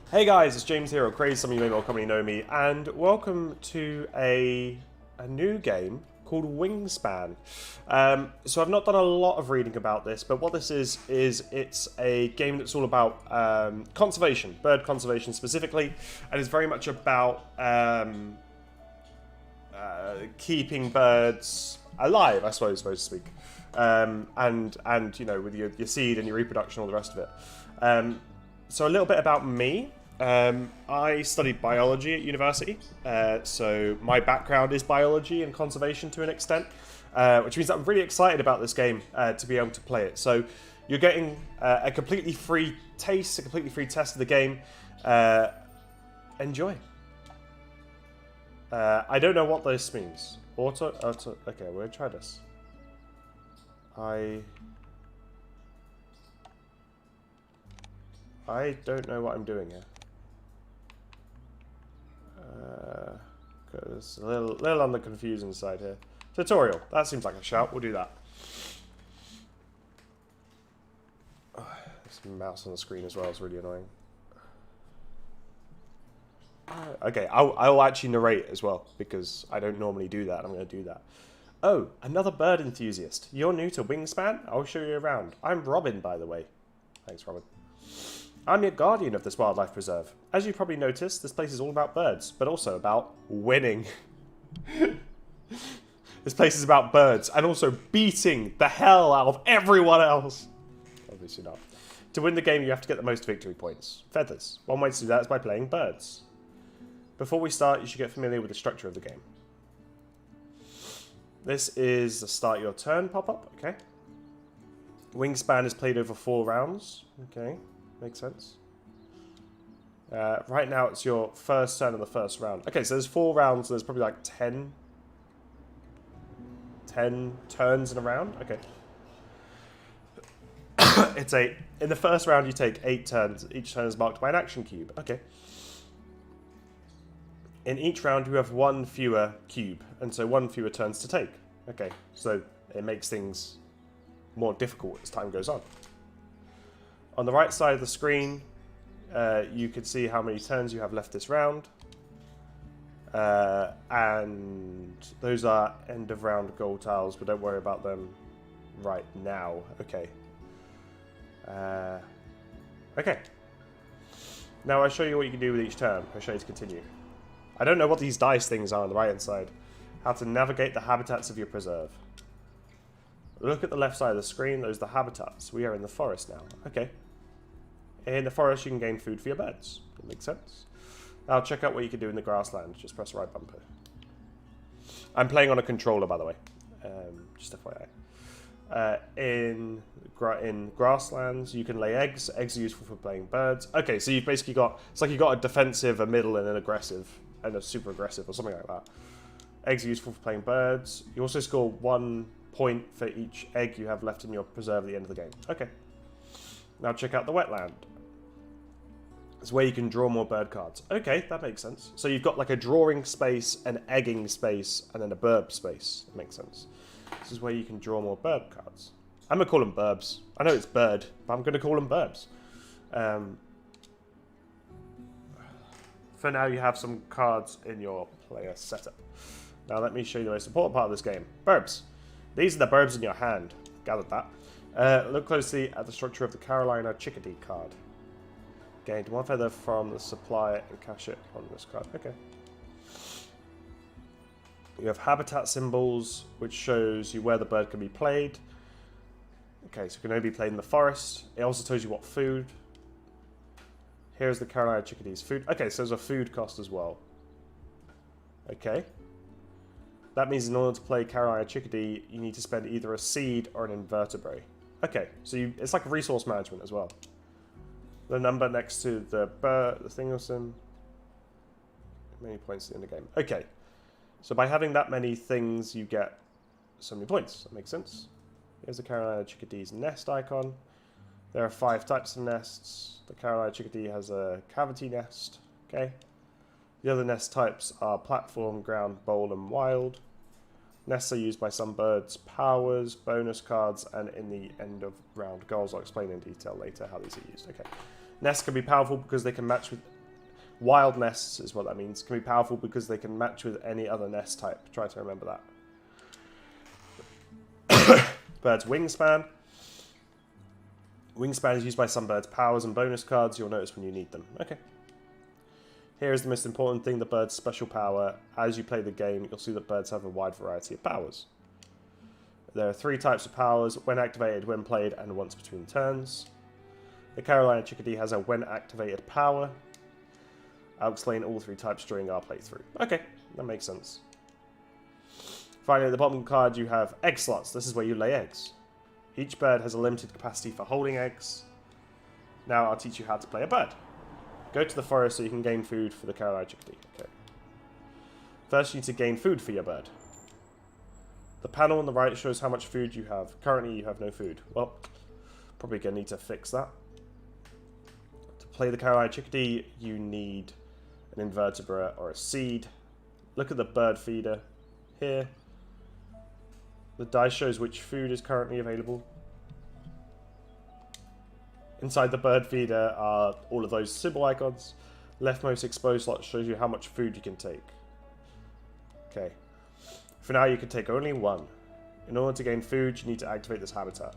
Hey guys, it's James here, or Crazy, some of you may well commonly know me, and welcome to a new game called Wingspan. So I've not done a lot of reading about this, but what this is it's a game that's all about conservation, bird conservation specifically, and it's very much about keeping birds alive, I suppose, so to speak, and you know, with your seed and your reproduction, all the rest of it. So a little bit about me. I studied biology at university, so my background is biology and conservation to an extent, which means that I'm really excited about this game to be able to play it. So you're getting a completely free taste, a completely free test of the game. Enjoy. I don't know what this means. Auto. Okay, we're gonna try this. I don't know what I'm doing here. It's a little on the confusing side here. Tutorial. That seems like a shout. We'll do that. This mouse on the screen as well is really annoying. Okay, I'll actually narrate as well, because I don't normally do that. I'm going to do that. Oh, another bird enthusiast. You're new to Wingspan? I'll show you around. I'm Robin, by the way. Thanks, Robin. I'm your guardian of this wildlife preserve. As you probably noticed, this place is all about birds, but also about winning. This place is about birds, and also beating the hell out of everyone else. Obviously not. To win the game, you have to get the most victory points. Feathers. One way to do that is by playing birds. Before we start, you should get familiar with the structure of the game. This is the start your turn pop-up, okay. Wingspan is played over 4 rounds, okay. Makes sense. Right now, it's your first turn of the first round. Okay, so there's 4 rounds. So there's probably like 10 turns in a round. Okay. It's in the first round, you take 8 turns. Each turn is marked by an action cube. Okay. In each round, you have 1 fewer cube, and so 1 fewer turns to take. Okay, so it makes things more difficult as time goes on. On the right side of the screen, you can see how many turns you have left this round. And those are end of round goal tiles, but don't worry about them right now. Okay. Okay. Now I'll show you what you can do with each turn. I'll show you to continue. I don't know what these dice things are on the right hand side. How to navigate the habitats of your preserve. Look at the left side of the screen. Those are the habitats. We are in the forest now. Okay. In the forest, you can gain food for your birds. That makes sense. Now check out what you can do in the grassland. Just press the right bumper. I'm playing on a controller, by the way. Just FYI. In grasslands, you can lay eggs. Eggs are useful for playing birds. Okay, so you've basically got... It's like you've got a defensive, a middle, and an aggressive. And a super aggressive, or something like that. Eggs are useful for playing birds. You also score 1 point for each egg you have left in your preserve at the end of the game. Okay. Now check out the wetland. It's where you can draw more bird cards. Okay, that makes sense. So you've got like a drawing space, an egging space, and then a burb space. That makes sense. This is where you can draw more bird cards. I'm going to call them burbs. I know it's bird, but I'm going to call them burbs. For now, you have some cards in your player setup. Now let me show you the most important part of this game. Burbs. These are the burbs in your hand. Gathered that. Look closely at the structure of the Carolina Chickadee card. Gained 1 feather from the supply and cash it on this card. Okay. You have habitat symbols, which shows you where the bird can be played. Okay, so it can only be played in the forest. It also tells you what food. Here's the Carolina Chickadee's food. Okay, so there's a food cost as well. Okay. That means in order to play Carolina Chickadee, you need to spend either a seed or an invertebrate. Okay, so it's like resource management as well. The number next to the bird, the thing was in many points in the game. Okay, so by having that many things, you get so many points. That makes sense. Here's the Carolina Chickadee's nest icon. There are 5 types of nests. The Carolina Chickadee has a cavity nest. Okay. The other nest types are platform, ground, bowl, and wild. Nests are used by some birds, powers, bonus cards, and in the end of round goals. I'll explain in detail later how these are used. Okay. Nests can be powerful because they can match with Wild nests is what that means. Can be powerful because they can match with any other nest type. Try to remember that. Bird's Wingspan. Wingspan is used by some birds' powers and bonus cards. You'll notice when you need them. Okay. Here is the most important thing, the bird's special power. As you play the game, you'll see that birds have a wide variety of powers. There are 3 types of powers: when activated, when played, and once between turns. The Carolina Chickadee has a when activated power. I'll explain all 3 types during our playthrough. Okay, that makes sense. Finally, at the bottom card you have egg slots. This is where you lay eggs. Each bird has a limited capacity for holding eggs. Now I'll teach you how to play a bird. Go to the forest so you can gain food for the Carolina Chickadee. Okay. First you need to gain food for your bird. The panel on the right shows how much food you have. Currently you have no food. Well, probably going to need to fix that. To play the Carolina Chickadee you need an invertebrate or a seed. Look at the bird feeder here. The dice shows which food is currently available. Inside the bird feeder are all of those symbol icons. Leftmost exposed slot shows you how much food you can take. Okay. For now you can take only 1. In order to gain food you need to activate this habitat.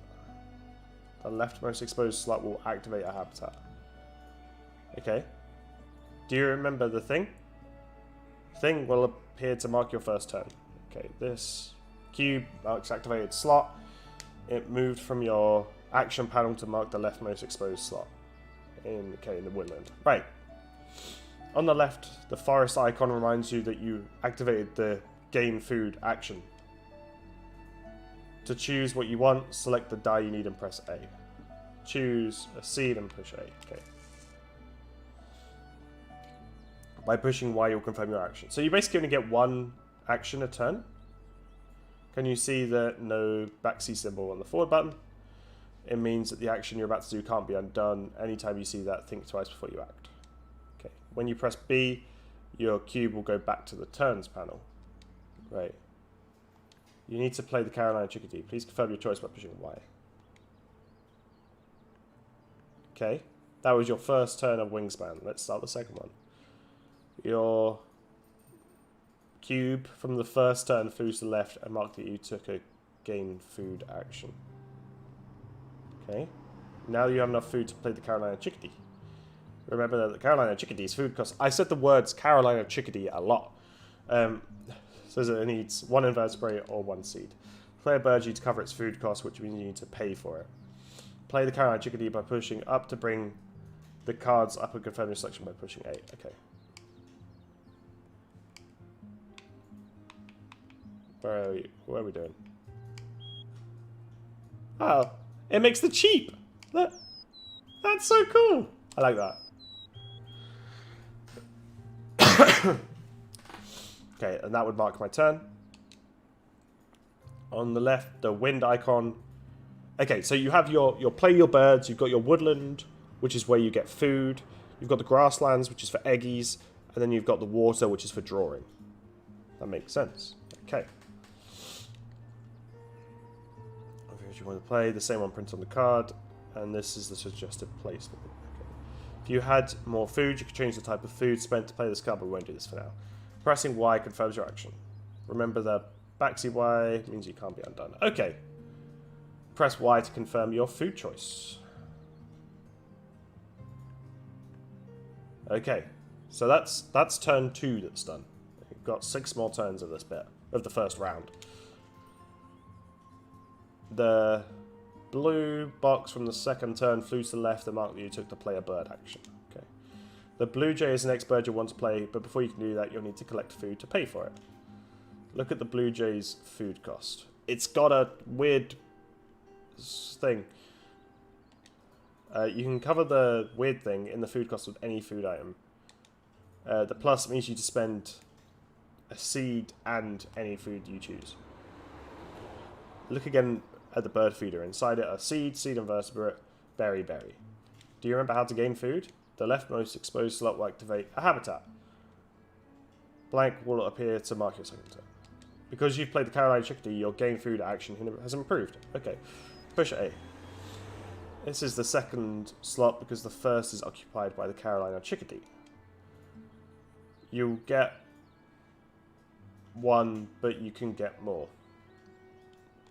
The leftmost exposed slot will activate a habitat. Okay. Do you remember the thing? Thing will appear to mark your first turn. Okay, this cube marks activated slot. It moved from your action panel to mark the leftmost exposed slot in the woodland. Right. On the left, the forest icon reminds you that you activated the gain food action. To choose what you want, select the die you need and press A. Choose a seed and push A. Okay. By pushing Y, you'll confirm your action. So you basically only get 1 action a turn. Can you see the no backseat symbol on the forward button? It means that the action you're about to do can't be undone. Anytime you see that, think twice before you act. Okay. When you press B, your cube will go back to the turns panel. Right. You need to play the Carolina Chickadee. Please confirm your choice by pushing Y. Okay. That was your first turn of Wingspan. Let's start the second one. Your cube from the first turn moves to the left and mark that you took a gain food action. Okay. Now you have enough food to play the Carolina Chickadee. Remember that the Carolina Chickadee's food costs... I said the words Carolina Chickadee a lot. Says that it needs 1 invertebrate or 1 seed. Play a bird, you need to cover its food cost, which means you need to pay for it. Play the Carolina Chickadee by pushing up to bring the cards up and confirm your selection by pushing A. Okay. Where are we? What are we doing? Oh, it makes the cheap. That's so cool. I like that. Okay, and that would mark my turn. On the left, the wind icon. Okay, so you have your play your birds. You've got your woodland, which is where you get food. You've got the grasslands, which is for eggies, and then you've got the water, which is for drawing. That makes sense. Okay. You want to play the same one printed on the card, and this is the suggested placement. Okay. If you had more food, you could change the type of food spent to play this card, but we won't do this for now. Pressing Y confirms your action. Remember the backseat Y means you can't be undone. Okay. Press Y to confirm your food choice. Okay. So that's turn 2 that's done. We've got 6 more turns of this bit of the first round. The blue box from the second turn flew to the left and marked that you took the play a bird action. Okay. The blue jay is the next bird you'll want to play, but before you can do that, you'll need to collect food to pay for it. Look at the blue jay's food cost. It's got a weird thing. You can cover the weird thing in the food cost with any food item. The plus means you to spend a seed and any food you choose. Look again at the bird feeder. Inside it are seed, seed invertebrate, berry, berry. Do you remember how to gain food? The leftmost exposed slot will activate a habitat. Blank will appear to mark your second turn. Because you've played the Carolina Chickadee, your gain food action has improved. Okay, push A. This is the second slot because the first is occupied by the Carolina Chickadee. you'll get 1, but you can get more.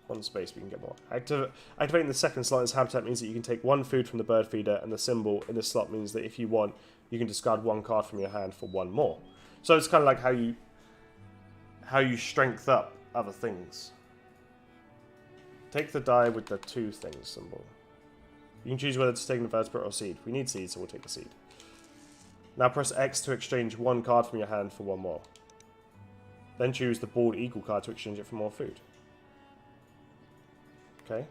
1 space, but you can get more. Activating the second slot in this habitat means that you can take 1 food from the bird feeder, and the symbol in this slot means that if you want, you can discard 1 card from your hand for 1 more. So it's kind of like how you strength up other things. Take the die with the 2 things symbol. You can choose whether to take an invertebrate or seed. We need seed, so we'll take the seed. Now press X to exchange 1 card from your hand for 1 more. Then choose the bald eagle card to exchange it for more food. Okay.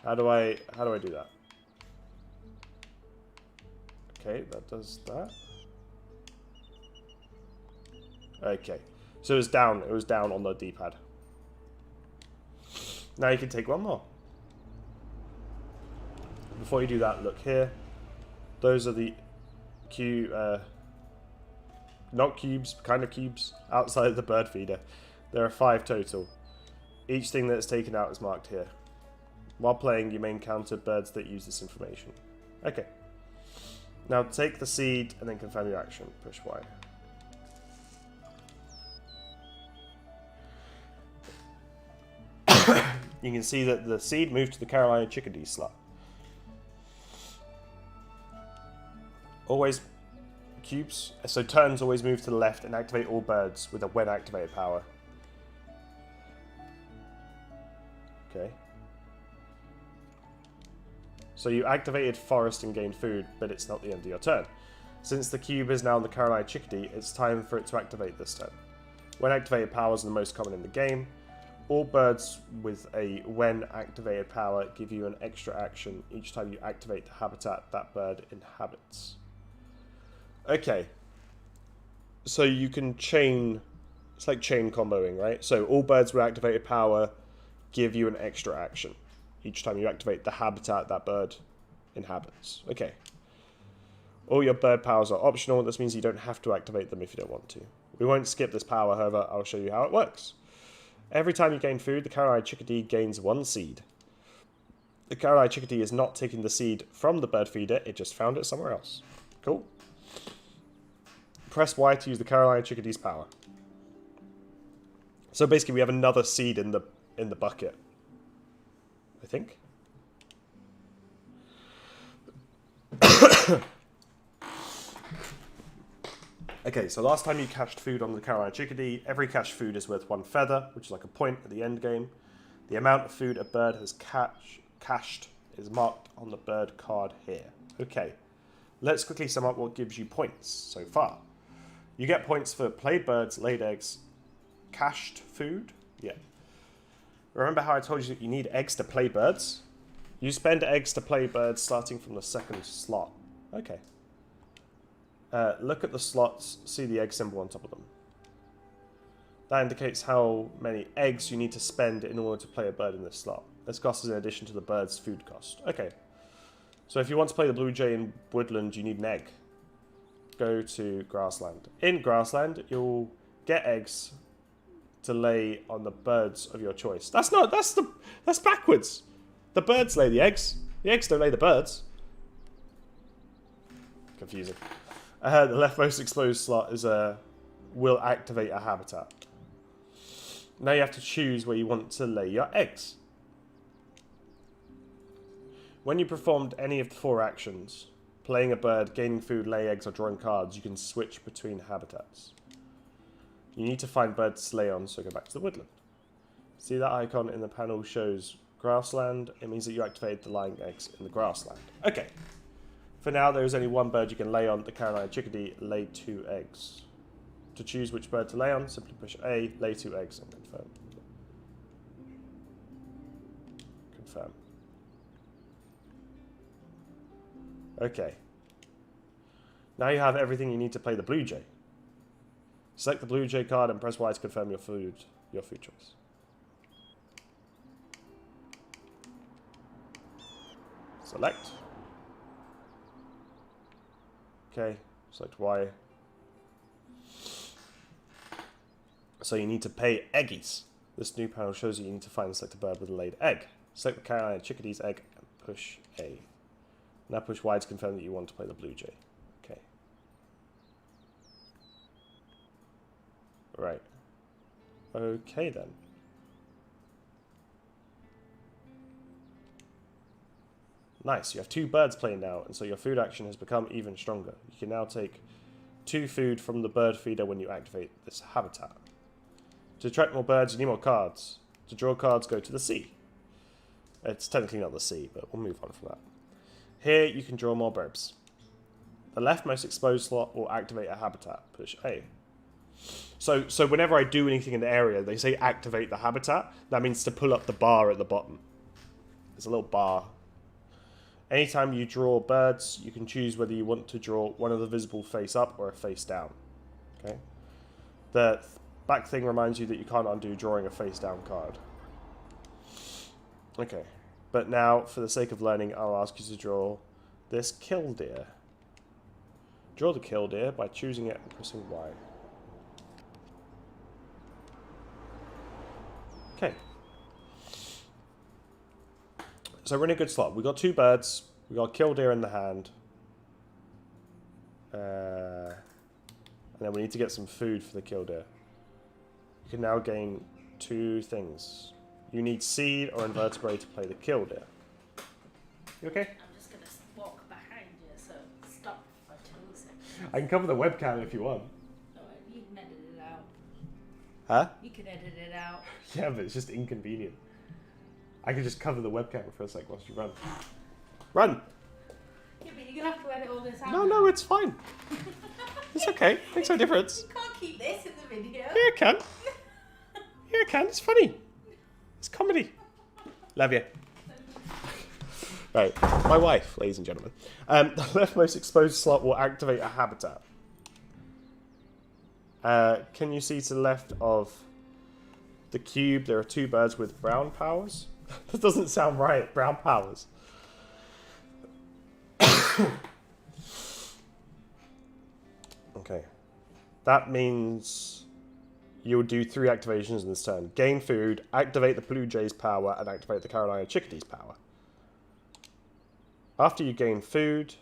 How do I do that? Okay, that does that. Okay. So it was down on the D-pad. Now you can take 1 more. Before you do that, look here. Those are the not cubes, kind of cubes, outside the bird feeder. There are 5 total. Each thing that's taken out is marked here. While playing, you may encounter birds that use this information. Okay. Now take the seed and then confirm your action. Push Y. You can see that the seed moved to the Carolina chickadee slot. Always cubes. So turns always move to the left and activate all birds with a when activated power. Okay. So you activated forest and gained food, but it's not the end of your turn. Since the cube is now in the Carolina chickadee, it's time for it to activate this turn. When activated powers are the most common in the game. All birds with a when activated power give you an extra action each time you activate the habitat that bird inhabits. Okay. So you can chain, it's like chain comboing, right? So all birds with activated power give you an extra action each time you activate the habitat that bird inhabits. Okay. All your bird powers are optional. This means you don't have to activate them if you don't want to. We won't skip this power, however, I'll show you how it works. Every time you gain food, the Carolina chickadee gains 1 seed. The Carolina chickadee is not taking the seed from the bird feeder, it just found it somewhere else. Cool. Press Y to use the Carolina chickadee's power. So basically we have another seed in the bucket. I think. Okay, so last time you cached food on the Carolina chickadee, every cached food is worth 1 feather, which is like a point at the end game. The amount of food a bird has cached is marked on the bird card here. Okay, let's quickly sum up what gives you points so far. You get points for played birds, laid eggs, cached food. Yeah. Remember how I told you that you need eggs to play birds? You spend eggs to play birds starting from the 2nd slot. Okay. Look at the slots, see the egg symbol on top of them. That indicates how many eggs you need to spend in order to play a bird in this slot. This cost is in addition to the bird's food cost. Okay. So if you want to play the blue jay in woodland, you need an egg. Go to grassland. In grassland, you'll get eggs to lay on the birds of your choice. That's backwards. The birds lay the eggs. The eggs don't lay the birds. Confusing. The leftmost exposed slot is will activate a habitat. Now you have to choose where you want to lay your eggs. When you performed any of the 4 actions, playing a bird, gaining food, lay eggs, or drawing cards, you can switch between habitats. You need to find birds to lay on, so go back to the woodland. See that icon in the panel shows grassland? It means that you activated the laying eggs in the grassland. Okay. For now, there is only 1 bird you can lay on. The Carolina chickadee laid 2 eggs. To choose which bird to lay on, simply push A, lay 2 eggs, and confirm. Confirm. Okay. Now you have everything you need to play the blue jay. Select the blue jay card and press Y to confirm your food choice. Select. Okay, select Y. So you need to pay eggies. This new panel shows you need to find and select a bird with a laid egg. Select the Carolina chickadee's egg and push A. Now push Y to confirm that you want to play the blue jay. Okay then. Nice, you have 2 birds playing now, and so your food action has become even stronger. You can now take 2 food from the bird feeder when you activate this habitat. To attract more birds, you need more cards. To draw cards, go to the sea. It's technically not the sea, but we'll move on from that. Here, you can draw more birds. The leftmost exposed slot will activate a habitat. Push A. So whenever I do anything in the area, they say activate the habitat. That means to pull up the bar at the bottom. There's a little bar. Anytime you draw birds, you can choose whether you want to draw one of the visible face up or a face down. Okay. The back thing reminds you that you can't undo drawing a face down card. Okay. But now, for the sake of learning, I'll ask you to draw this killdeer. Draw the killdeer by choosing it and pressing Y. Okay. So we're in a good slot. We've got 2 birds. We've got killdeer in the hand. And then we need to get some food for the killdeer. You can now gain 2 things. You need seed or invertebrate to play the killdeer. You okay? I'm just going to walk behind you, so stop for 2 seconds. I can cover the webcam if you want. No, you can edit it out. Huh? You can edit it out. Yeah, but it's just inconvenient. I can just cover the webcam for a sec whilst you run. Run! Yeah, but you're going to have to edit all this out. No, it's fine. It's okay. Makes no difference. You can't keep this in the video. Yeah, I can. Yeah, I can. It's funny. It's comedy. Love you. Right, my wife, ladies and gentlemen. The leftmost exposed slot will activate a habitat. Can you see to the left of the cube there are 2 birds with brown powers? That doesn't sound right. Brown powers. Okay. That means you'll do 3 activations in this turn. Gain food, activate the Blue Jay's power, and activate the Carolina Chickadee's power. After you gain food,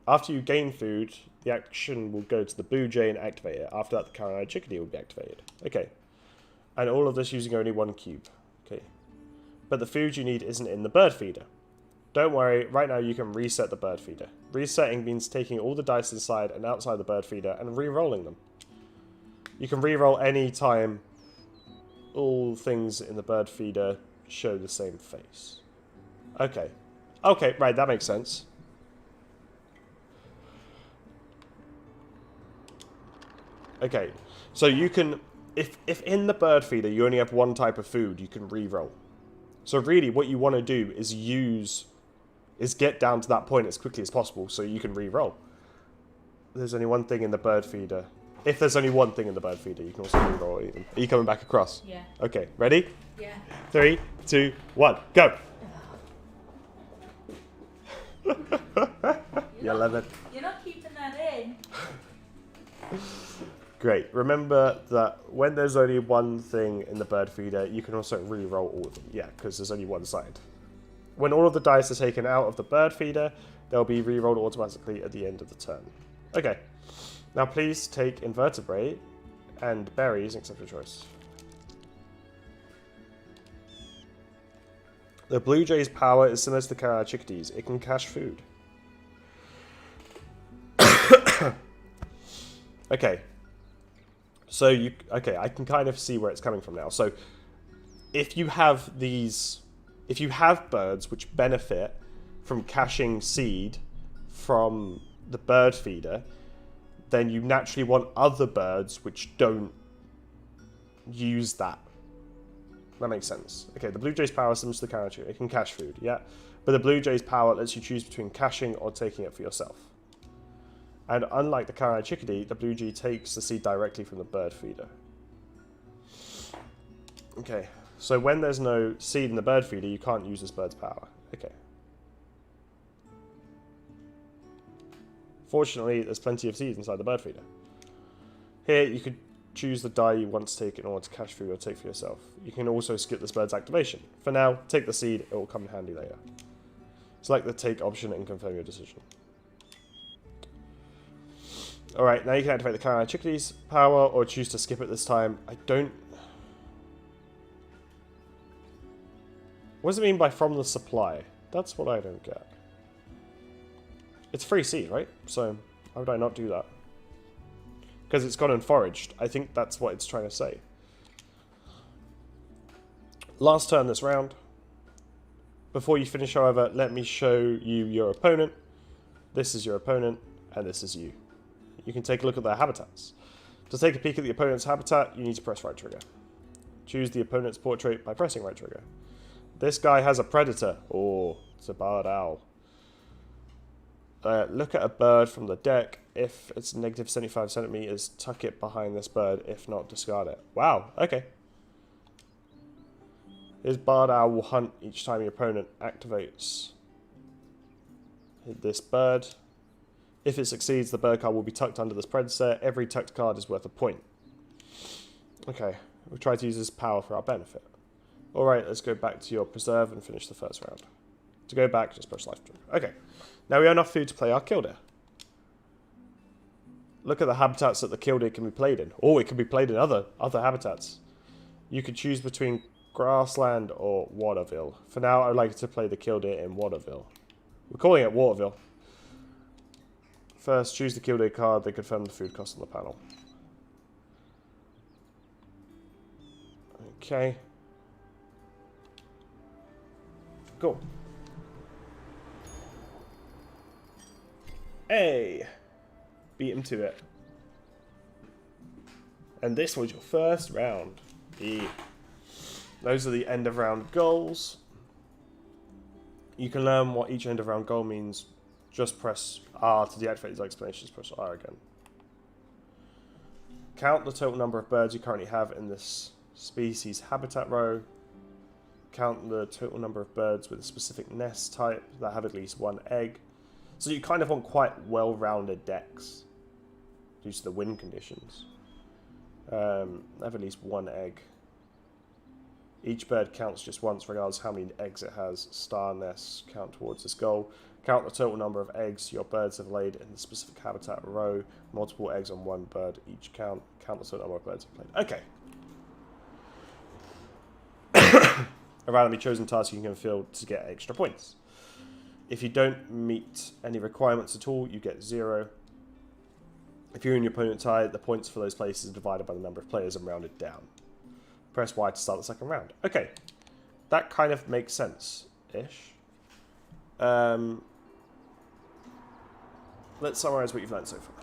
the action will go to the Blue Jay and activate it. After that, the Carolina Chickadee will be activated. Okay. And all of this using only 1 cube. Okay. But the food you need isn't in the bird feeder. Don't worry, right now you can reset the bird feeder. Resetting means taking all the dice inside and outside the bird feeder and re-rolling them. You can re-roll any time all things in the bird feeder show the same face. Okay. Okay, right, that makes sense. Okay, so you can, if in the bird feeder you only have 1 type of food, you can re-roll. So really what you want to do is get down to that point as quickly as possible so you can re-roll. There's only 1 thing in the bird feeder. If there's only 1 thing in the bird feeder, you can also re-roll it. Are you coming back across? Yeah. Okay, ready? Yeah. 3, 2, 1, go! You love it. You're not keeping that in. Great. Remember that when there's only 1 thing in the bird feeder, you can also re-roll all of them. Yeah, because there's only 1 side. When all of the dice are taken out of the bird feeder, they'll be re-rolled automatically at the end of the turn. Okay. Now please take invertebrate and berries and accept your choice. The Blue Jay's power is similar to the Carolina Chickadees. It can cache food. Okay. So I can kind of see where it's coming from now. So if you have birds which benefit from caching seed from the bird feeder, then you naturally want other birds which don't use that. That makes sense. Okay, the Blue Jay's power is similar to the Carolina Chickadee. It can cache food, yeah. But the Blue Jay's power lets you choose between caching or taking it for yourself. And unlike the Carolina Chickadee, the Blue Jay takes the seed directly from the bird feeder. Okay, so when there's no seed in the bird feeder, you can't use this bird's power. Okay. Fortunately, there's plenty of seeds inside the bird feeder. Here, you could choose the die you want to take in order to cache food or take for yourself. You can also skip this bird's activation. For now, take the seed, it will come in handy later. Select the take option and confirm your decision. Alright, now you can activate the Carolina Chickadee's power or choose to skip it this time. What does it mean by from the supply? That's what I don't get. It's free seed, right? So, why would I not do that? Because it's gone and foraged. I think that's what it's trying to say. Last turn this round. Before you finish, however, let me show you your opponent. This is your opponent, and this is you. You can take a look at their habitats. To take a peek at the opponent's habitat, you need to press right trigger. Choose the opponent's portrait by pressing right trigger. This guy has a predator. Oh, it's a barred owl. Look at a bird from the deck. If it's negative 75 centimeters, tuck it behind this bird. If not, discard it. Wow, okay. His barred owl will hunt each time your opponent activates this bird. If it succeeds, the bird card will be tucked under this predator. Every tucked card is worth a point. Okay, we'll try to use this power for our benefit. Alright, let's go back to your preserve and finish the first round. To go back, just press left trigger. Okay, now we have enough food to play our killdeer. Look at the habitats that the killdeer can be played in. Oh, it can be played in other habitats. You could choose between grassland or Waterville. For now, I would like to play the killdeer in Waterville. We're calling it Waterville. First, choose the killdeer card, then confirm the food cost on the panel. Okay. Cool. Hey! Beat him to it. And this was your first round. Those are the end of round goals. You can learn what each end of round goal means. Just press R to deactivate these explanations. Press R again. Count the total number of birds you currently have in this species habitat row. Count the total number of birds with a specific nest type that have at least one egg. So you kind of want quite well-rounded decks due to the wind conditions. Have at least one egg. Each bird counts just once regardless of how many eggs it has. Star nests count towards this goal. Count the total number of eggs your birds have laid in the specific habitat row. Multiple eggs on one bird each count. Count the total number of birds you've played. Okay. A randomly chosen task you can fulfill to get extra points. If you don't meet any requirements at all, you get 0. If you and your opponent tie, the points for those places are divided by the number of players and rounded down. Press Y to start the second round. Okay, that kind of makes sense-ish. Let's summarize what you've learned so far.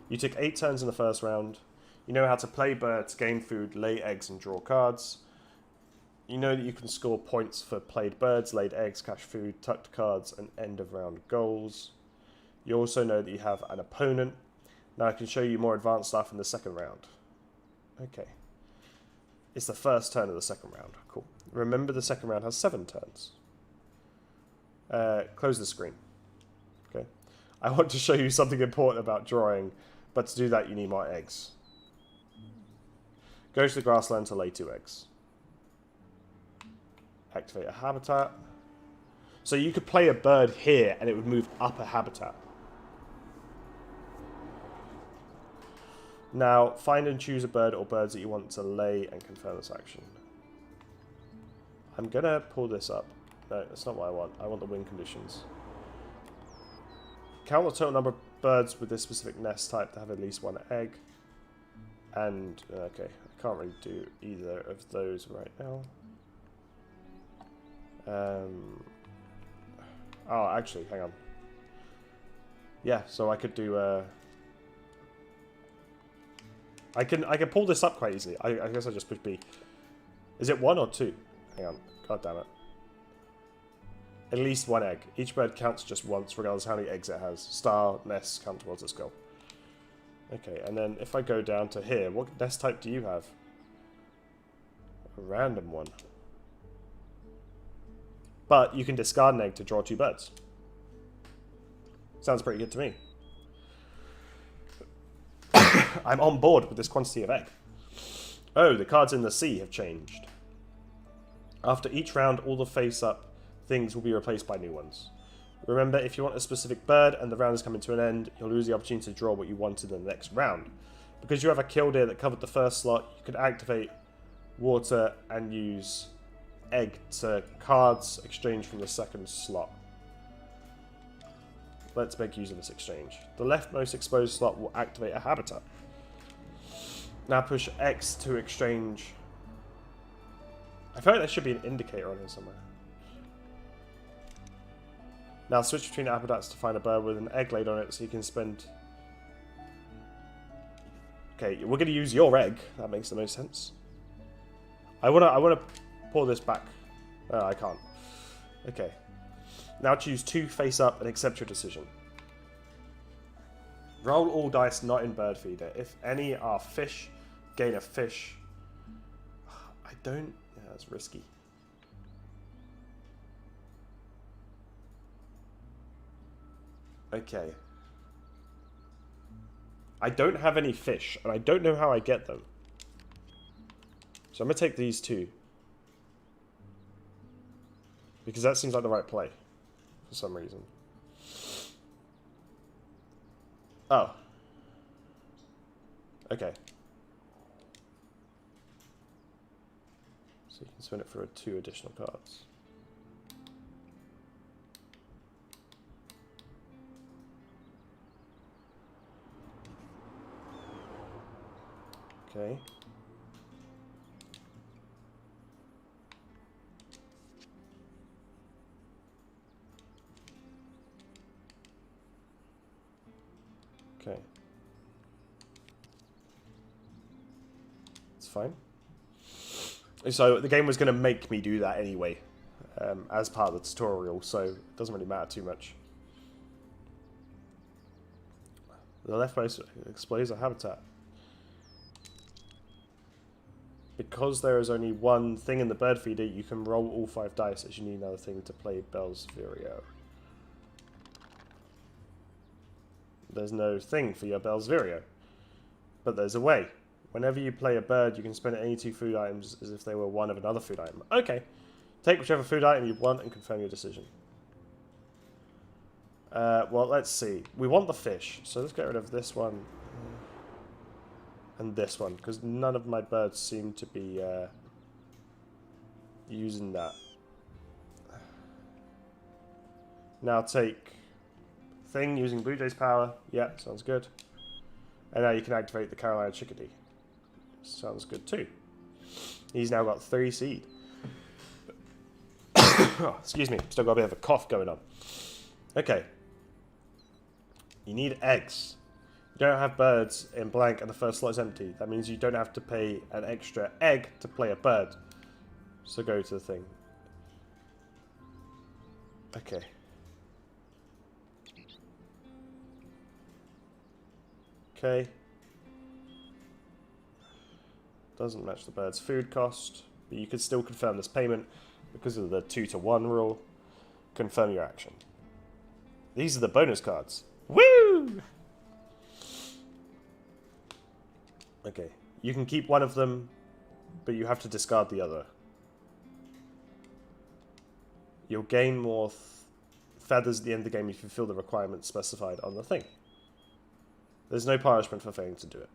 You took 8 turns in the first round. You know how to play birds, gain food, lay eggs, and draw cards. You know that you can score points for played birds, laid eggs, cash food, tucked cards, and end of round goals. You also know that you have an opponent. Now I can show you more advanced stuff in the second round. Okay. It's the first turn of the second round. Cool. Remember the second round has 7 turns. Close the screen. Okay. I want to show you something important about drawing, but to do that you need more eggs. Go to the grassland to lay 2 eggs. Activate a habitat. So you could play a bird here and it would move up a habitat. Now, find and choose a bird or birds that you want to lay and confirm this action. I'm going to pull this up. No, that's not what I want. I want the wind conditions. Count the total number of birds with this specific nest type that have at least 1 egg. And, okay, I can't really do either of those right now. Oh, actually, hang on. Yeah, so I could do, I can pull this up quite easily. I guess I just push B. Is it 1 or 2? Hang on. God damn it. At least 1 egg. Each bird counts just once, regardless of how many eggs it has. Star nests count towards its goal. Okay, and then if I go down to here, what nest type do you have? A random one. But you can discard an egg to draw 2 birds. Sounds pretty good to me. I'm on board with this quantity of egg. Oh, the cards in the sea have changed. After each round, all the face-up things will be replaced by new ones. Remember, if you want a specific bird and the round is coming to an end, you'll lose the opportunity to draw what you wanted in the next round. Because you have a killdeer that covered the first slot, you could activate water and use egg to cards exchanged from the second slot. Let's make use of this exchange. The leftmost exposed slot will activate a habitat. Now push X to exchange. I feel like there should be an indicator on here somewhere. Now switch between habitats to find a bird with an egg laid on it so you can spend... Okay, we're going to use your egg. That makes the most sense. I wanna pull this back. I can't. Okay. Now choose 2 face up and accept your decision. Roll all dice not in bird feeder. If any are fish, gain a fish. I don't... Yeah, that's risky. Okay. I don't have any fish, and I don't know how I get them. So I'm going to take these 2. Because that seems like the right play. For some reason. Oh. Okay. So you can spin it for 2 additional cards. Okay. Okay. It's fine. So the game was going to make me do that anyway, as part of the tutorial, so it doesn't really matter too much. The leftmost explodes a habitat. Because there is only one thing in the bird feeder, you can roll all 5 dice as you need another thing to play Bell's Vireo. There's no thing for your Bell's Vireo. But there's a way. Whenever you play a bird, you can spend any 2 food items as if they were one of another food item. Okay. Take whichever food item you want and confirm your decision. Well, let's see. We want the fish, so let's get rid of this one. And this one, because none of my birds seem to be using that. Now take thing using Blue Jay's power. Yeah, sounds good. And now you can activate the Carolina Chickadee. Sounds good too. He's now got 3 seed. Oh, excuse me, still got a bit of a cough going on. Okay. You need eggs. You don't have birds in blank and the first slot is empty. That means you don't have to pay an extra egg to play a bird. So go to the thing. Okay. Okay. Doesn't match the bird's food cost, but you could still confirm this payment because of the 2-to-1 rule. Confirm your action. These are the bonus cards. Woo! Okay, you can keep one of them, but you have to discard the other. You'll gain more feathers at the end of the game if you fulfill the requirements specified on the thing. There's no punishment for failing to do it.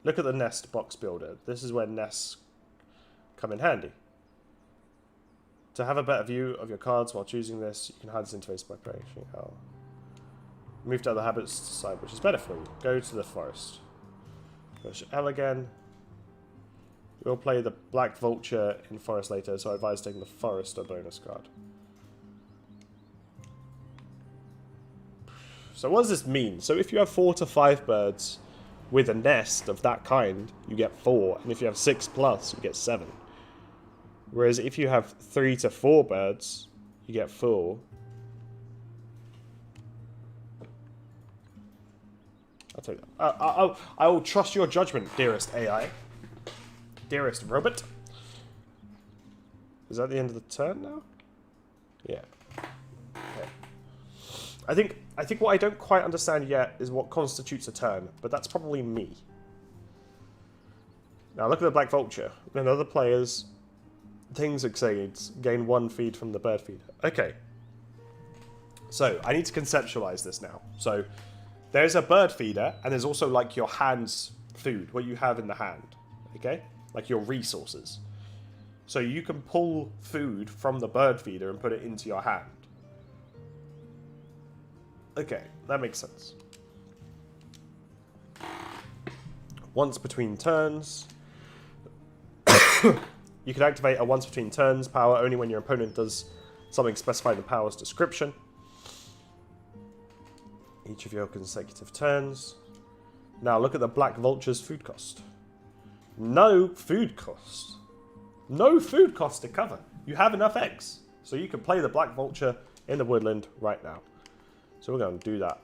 Look at the nest box builder. This is where nests come in handy. To have a better view of your cards while choosing this, you can hide this interface by pressing L. Move to other habits to decide which is better for you. Go to the forest. Push L again. We'll play the Black Vulture in Forest later, so I advise taking the Forester bonus card. So what does this mean? So if you have 4 to 5 birds with a nest of that kind, you get 4. And if you have 6 plus, you get 7. Whereas if you have 3 to 4 birds, you get 4. I'll take that. I will trust your judgment, dearest AI. Dearest robot. Is that the end of the turn now? Yeah. Okay. I think what I don't quite understand yet is what constitutes a turn, but that's probably me. Now look at the Black Vulture. When other players, things exceeds, gain 1 feed from the bird feeder. Okay. So I need to conceptualize this now. So there's a bird feeder, and there's also like your hand's food, what you have in the hand. Okay? Like your resources. So you can pull food from the bird feeder and put it into your hand. Okay, that makes sense. Once between turns. You can activate a once between turns power only when your opponent does something specified in the power's description. Each of your consecutive turns. Now look at the Black Vulture's food cost. No food cost. No food cost to cover. You have enough eggs. So you can play the Black Vulture in the woodland right now. So we're going to do that.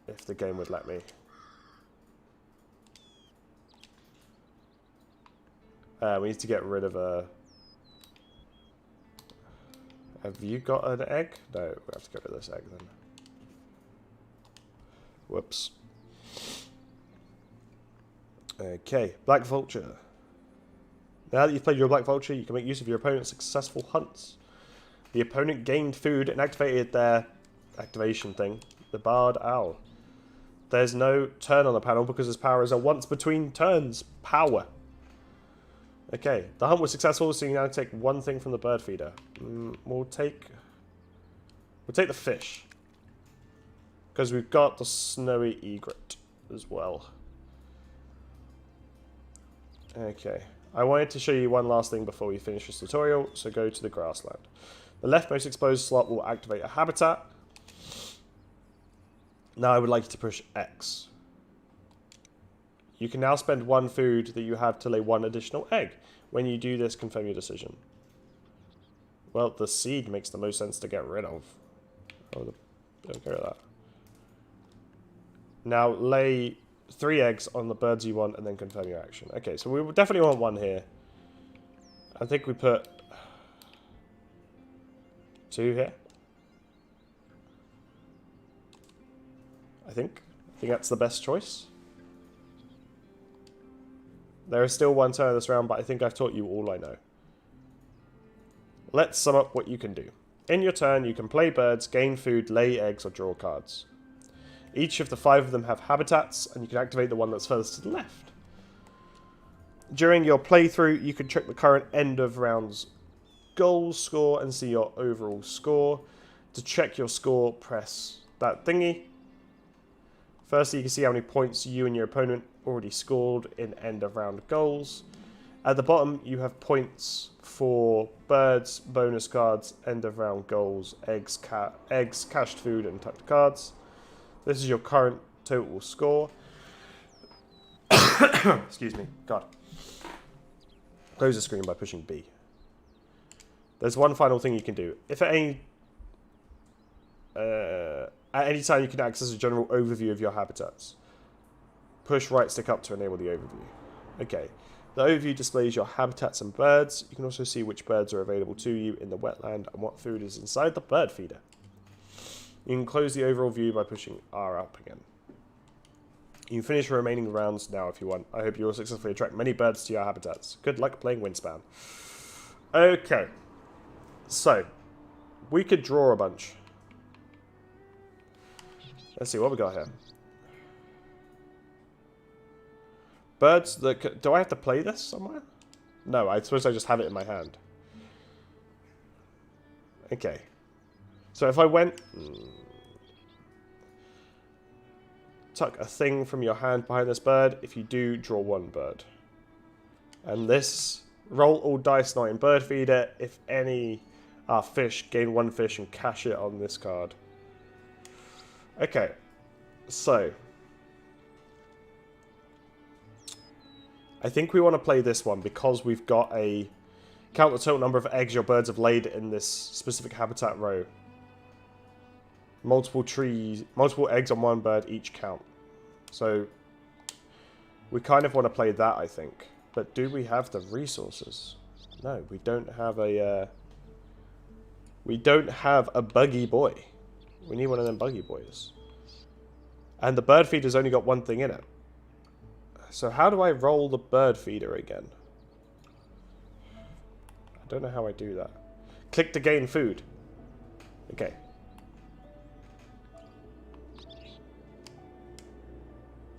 If the game would let me. We need to get rid of a... Have you got an egg? No, we have to get rid of this egg then. Whoops. Okay, Black Vulture. Now that you've played your Black Vulture, you can make use of your opponent's successful hunts. The opponent gained food and activated their activation thing, the Barred Owl. There's no turn on the panel because his power is a once between turns power. Okay, the hunt was successful, so you now take one thing from the bird feeder. We'll take the fish. Because we've got the snowy egret as well. Okay. I wanted to show you one last thing before we finish this tutorial, so go to the grassland. The leftmost exposed slot will activate a habitat. Now I would like you to push X. You can now spend one food that you have to lay one additional egg. When you do this, confirm your decision. Well, the seed makes the most sense to get rid of. Oh, don't care about that. Now lay 3 eggs on the birds you want and then confirm your action. Okay, so we definitely want one here. I think we put 2 here. I think that's the best choice. There is still one turn of this round, but I think I've taught you all I know. Let's sum up what you can do. In your turn, you can play birds, gain food, lay eggs, or draw cards. Each of the 5 of them have habitats, and you can activate the one that's furthest to the left. During your playthrough, you can check the current end of round's goals score and see your overall score. To check your score, press that thingy. Firstly, you can see how many points you and your opponent already scored in end of round goals. At the bottom, you have points for birds, bonus cards, end of round goals, eggs, cached food, and tucked cards. This is your current total score. Excuse me. God. Close the screen by pushing B. There's one final thing you can do. If at any time you can access a general overview of your habitats. Push right stick up to enable the overview. Okay. The overview displays your habitats and birds. You can also see which birds are available to you in the wetland and what food is inside the bird feeder. You can close the overall view by pushing R up again. You can finish the remaining rounds now if you want. I hope you will successfully attract many birds to your habitats. Good luck playing Wingspan. Okay. So, we could draw a bunch. Let's see what we got here. Birds that... Do I have to play this somewhere? No, I suppose I just have it in my hand. Okay. So if I went... Tuck a thing from your hand behind this bird. If you do, draw 1 bird. And this... Roll all dice not in bird feeder. If any are fish, gain 1 fish and cash it on this card. Okay. So... I think we want to play this one because we've got a... Count the total number of eggs your birds have laid in this specific habitat row. Multiple eggs on 1 bird each count. So, we kind of want to play that, I think. But do we have the resources? No, we don't have a... we don't have a buggy boy. We need one of them buggy boys. And the bird feeder's only got 1 thing in it. So how do I roll the bird feeder again? I don't know how I do that. Click to gain food. Okay.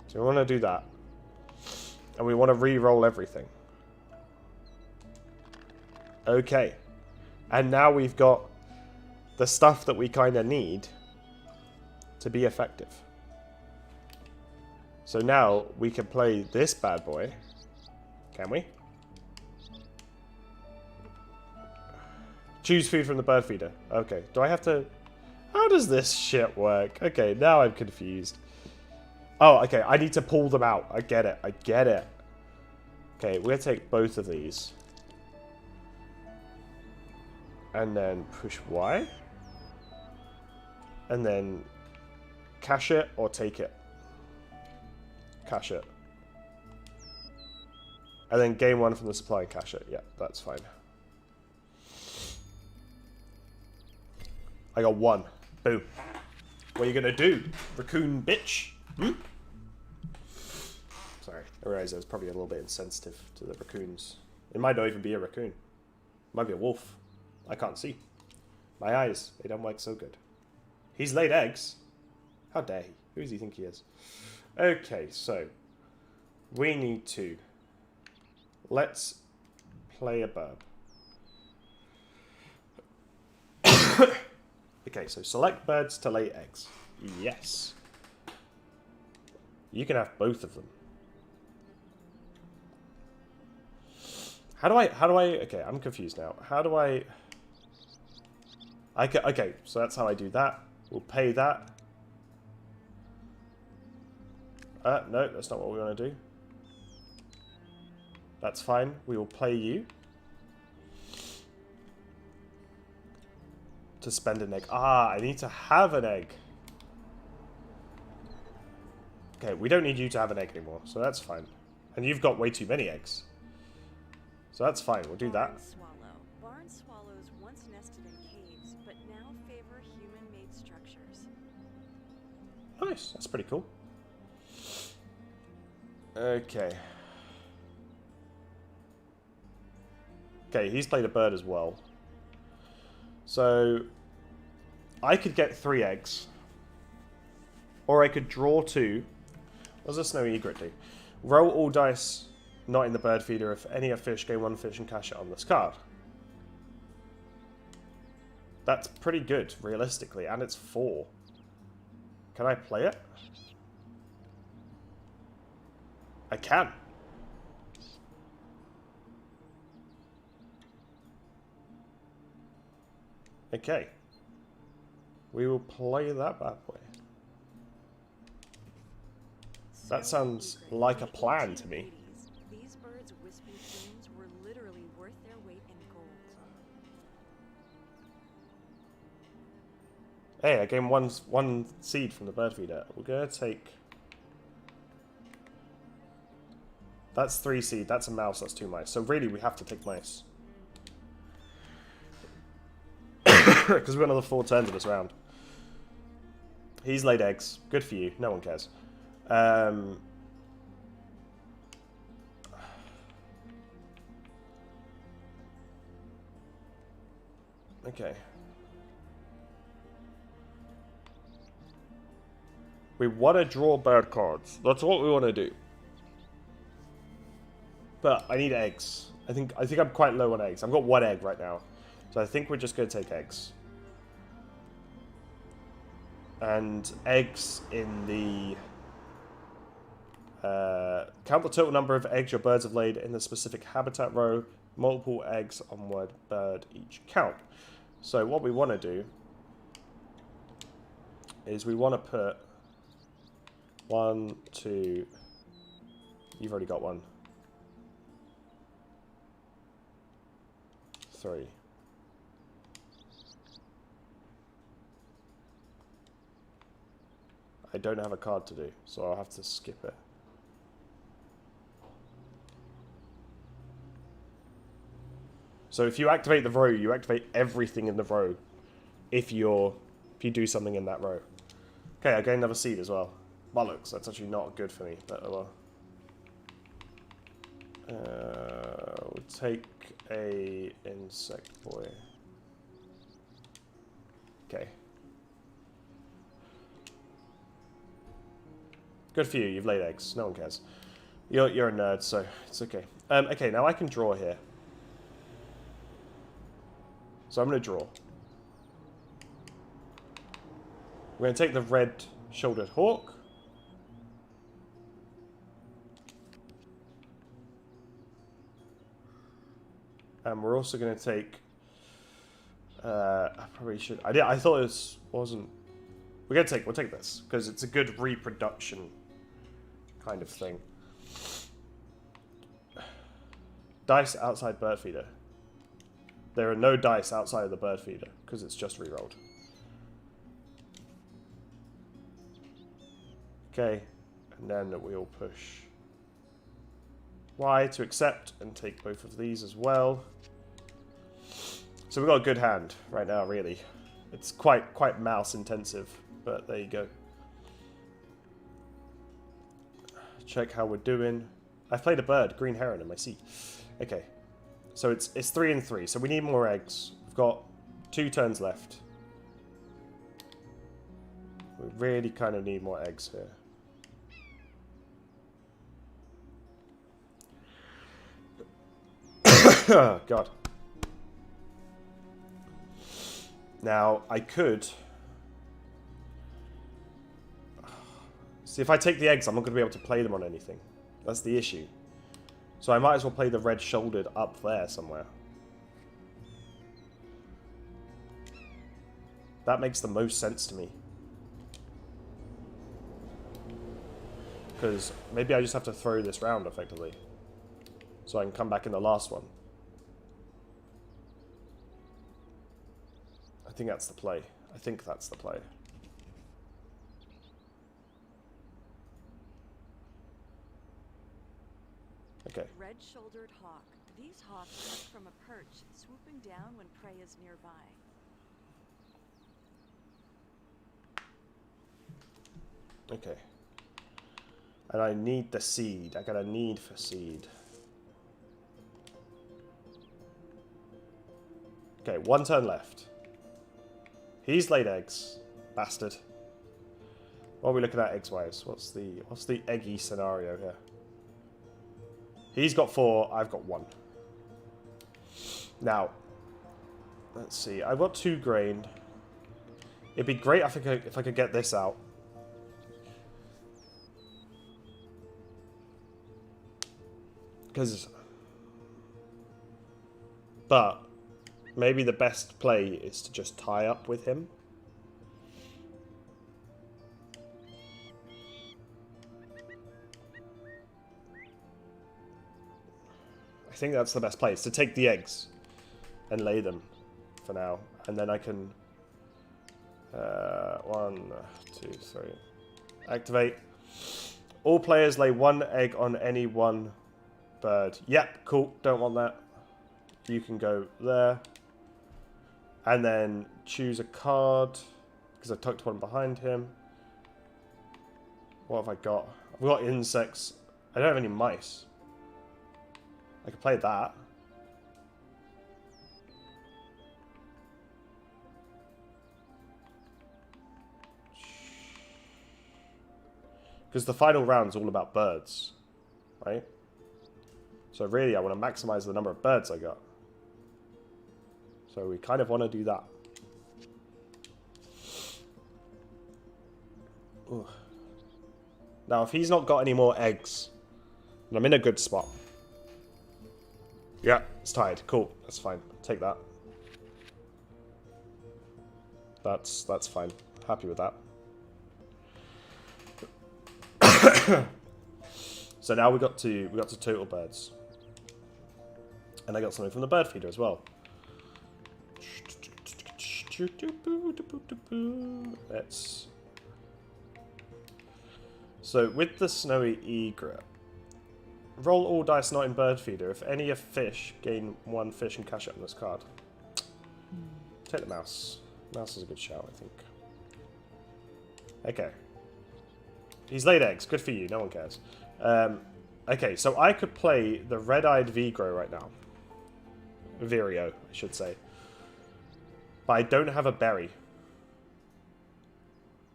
So we want to do that. And we want to re-roll everything. Okay. And now we've got the stuff that we kind of need to be effective. So now we can play this bad boy. Can we? Choose food from the bird feeder. Okay. Do I have to... How does this shit work? Okay, now I'm confused. Oh, okay. I need to pull them out. I get it. I get it. Okay, we're going to take both of these. And then push Y. And then cache it or take it. Cache it. And then gain one from the supply and cache it. Yeah, that's fine. I got one. Boom. What are you gonna do, raccoon bitch? Hmm? Sorry, I realize I was probably a little bit insensitive to the raccoons. It might not even be a raccoon. It might be a wolf. I can't see. My eyes, they don't work so good. He's laid eggs. How dare he? Who does he think he is? Okay, so we need to... Let's play a bird. Okay, so select birds to lay eggs. Yes. You can have both of them. How do I, okay, I'm confused now. How do I okay, so that's how I do that. We'll pay that. No, that's not what we want to do. That's fine. We will pay you to spend an egg. Ah, I need to have an egg. Okay, we don't need you to have an egg anymore, so that's fine. And you've got way too many eggs. So that's fine, we'll do that. Barn swallows once nested in caves, but now favor human-made structures. Nice, that's pretty cool. Okay. Okay, he's played a bird as well. So, I could get 3 eggs. Or I could draw 2. What does a snowy egret do? Roll all dice not in the bird feeder. If any are fish, gain 1 fish and cash it on this card. That's pretty good, realistically. And it's 4. Can I play it? I can. Okay. We will play that bad boy. That sounds like a plan to me. These birds' wispy plumes were literally worth their weight in gold. Hey, I gained one seed from the bird feeder. We're gonna take... That's 3 seed. That's a mouse. That's 2 mice. So really, we have to take mice. Because we've got another 4 turns in this round. He's laid eggs. Good for you. No one cares. Okay. We want to draw bird cards. That's what we want to do. But I need eggs. I think I'm quite low on eggs. I've got 1 egg right now. So I think we're just going to take eggs. And eggs in the... count the total number of eggs your birds have laid in the specific habitat row. Multiple eggs on one bird each count. So what we want to do is we want to put 1, 2... You've already got 1. 3. I don't have a card to do, so I'll have to skip it. So if you activate the row, you activate everything in the row. If you do something in that row. Okay, I gained another seed as well. Bollocks, that's actually not good for me, but oh well. We'll take a insect boy. Okay. Good for you, you've laid eggs. No one cares. You're a nerd, so it's okay. Okay, now I can draw here. So I'm going to draw. We're going to take the red-shouldered hawk. And we're also going to take... I probably should... I thought it wasn't... We'll take this, because it's a good reproduction kind of thing. Dice outside bird feeder. There are no dice outside of the bird feeder, because it's just re-rolled. Okay, and then we'll push Y to accept and take both of these as well. So we've got a good hand right now, really. It's quite mouse intensive, but there you go. Check how we're doing. I've played a bird, green heron in my seat. Okay, so it's 3 and 3, so we need more eggs. We've got 2 turns left. We really kind of need more eggs here. Oh, God. Now, I could... See, if I take the eggs, I'm not going to be able to play them on anything. That's the issue. So I might as well play the red-shouldered up there somewhere. That makes the most sense to me. Because maybe I just have to throw this round, effectively. So I can come back in the last one. I think that's the play. I think that's the play. Okay. Red-shouldered hawk. These hawks hunt from a perch, swooping down when prey is nearby. Okay. And I need the seed. I got a need for seed. Okay, 1 turn left. He's laid eggs. Bastard. What are we looking at eggs-wise? What's the eggy scenario here? He's got 4, I've got 1. Now, let's see. I've got 2 grain. It'd be great if I could get this out. But maybe the best play is to just tie up with him. I think that's the best play, is to take the eggs and lay them for now. And then I can... 1, 2, 3. Activate. All players lay 1 egg on any one bird. Yep, cool. Don't want that. You can go there. And then choose a card, because I tucked one behind him. What have I got? I've got insects. I don't have any mice. I could play that. Because the final round's all about birds, right? So really, I want to maximize the number of birds I got. So we kind of want to do that. Ooh. Now, if he's not got any more eggs, then I'm in a good spot. Yeah, it's tied. Cool. That's fine. Take that. That's fine. Happy with that. So now we got to total birds. And I got something from the bird feeder as well. Let's... So with the snowy egret, roll all dice not in bird feeder. If any are fish, gain 1 fish and cash it on this card. Take the mouse. Mouse is a good shout, I think. Okay. He's laid eggs. Good for you. No one cares. Okay, so I could play the red-eyed Vigro right now. Vireo, I should say. But I don't have a berry.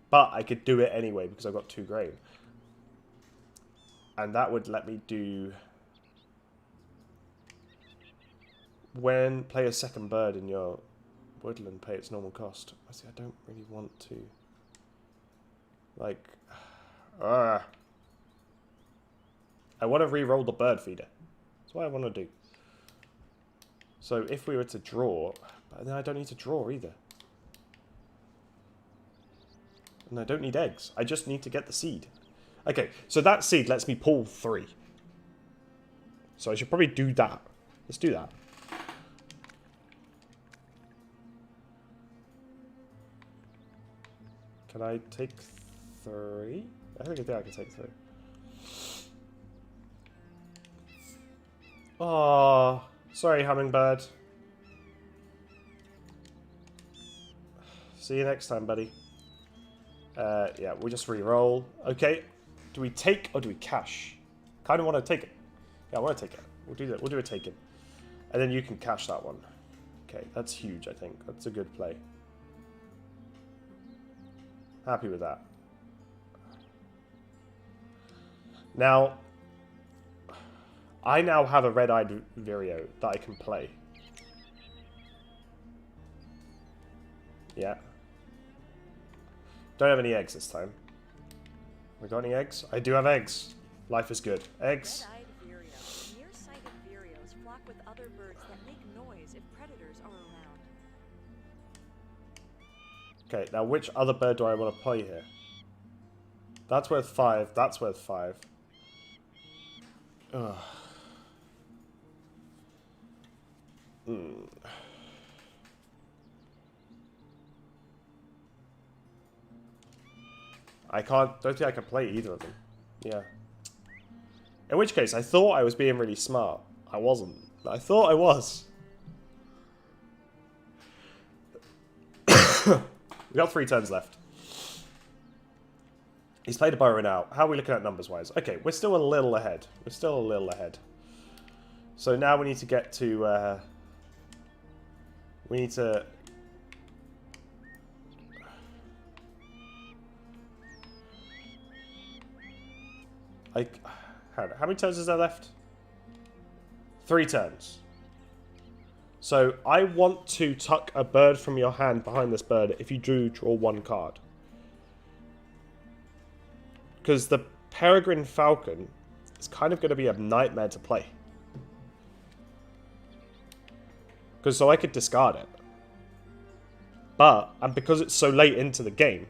But I could do it anyway because I've got 2 grain. And that would let me do... When play a second bird in your woodland pay its normal cost. I see. I don't really want to. Like, I want to re-roll the bird feeder. That's what I want to do. So if we were to draw, but then I don't need to draw either. And I don't need eggs. I just need to get the seed. Okay, so that seed lets me pull 3. So I should probably do that. Let's do that. Can I take 3? I think I can take 3. Oh, sorry, hummingbird. See you next time, buddy. Yeah, we'll just re-roll. Okay. Do we take or do we cash? Kind of want to take it. Yeah, I want to take it. We'll do that. We'll do a take it. And then you can cash that one. Okay, that's huge, I think. That's a good play. Happy with that. Now, I now have a red-eyed Vireo that I can play. Yeah. Don't have any eggs this time. We got any eggs? I do have eggs. Life is good. Eggs. Red-eyed vireo. Nearsighted vireos flock with other birds that make noise if predators are around. Okay, now which other bird do I want to play here? That's worth 5. That's worth 5. Ugh. Don't think I can play either of them. Yeah. In which case, I thought I was being really smart. I wasn't. I thought I was. We got 3 turns left. He's played a burrow now. How are we looking at numbers-wise? Okay, we're still a little ahead. We're still a little ahead. So now we need to get to... we need to... How many turns is there left? 3 turns. So I want to tuck a bird from your hand behind this bird if you do draw 1 card. Because the Peregrine Falcon is kind of going to be a nightmare to play. Because so I could discard it. But, and because it's so late into the game,